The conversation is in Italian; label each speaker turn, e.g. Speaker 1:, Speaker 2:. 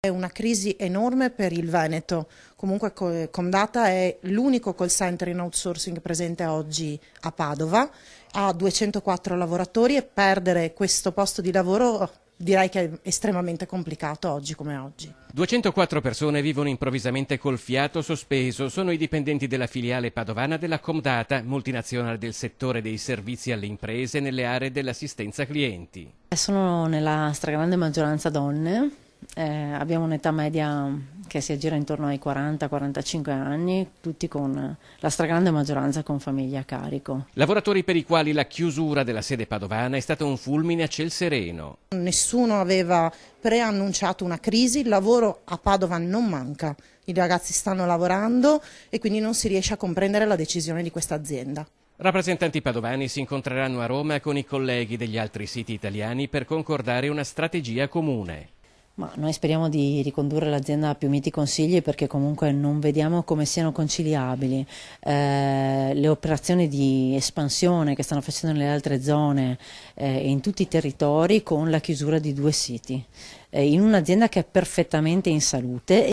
Speaker 1: È una crisi enorme per il Veneto, comunque Comdata è l'unico call center in outsourcing presente oggi a Padova, ha 204 lavoratori e perdere questo posto di lavoro direi che è estremamente complicato oggi come oggi.
Speaker 2: 204 persone vivono improvvisamente col fiato sospeso, sono i dipendenti della filiale padovana della Comdata, multinazionale del settore dei servizi alle imprese nelle aree dell'assistenza clienti.
Speaker 3: Sono nella stragrande maggioranza donne. Abbiamo un'età media che si aggira intorno ai 40-45 anni, tutti con la stragrande maggioranza con famiglia a carico.
Speaker 2: Lavoratori per i quali la chiusura della sede padovana è stata un fulmine a ciel sereno.
Speaker 1: Nessuno aveva preannunciato una crisi, il lavoro a Padova non manca, i ragazzi stanno lavorando e quindi non si riesce a comprendere la decisione di questa azienda.
Speaker 2: Rappresentanti padovani si incontreranno a Roma con i colleghi degli altri siti italiani per concordare una strategia comune.
Speaker 3: Ma noi speriamo di ricondurre l'azienda a più miti consigli perché comunque non vediamo come siano conciliabili le operazioni di espansione che stanno facendo nelle altre zone e in tutti i territori con la chiusura di 2 siti in un'azienda che è perfettamente in salute.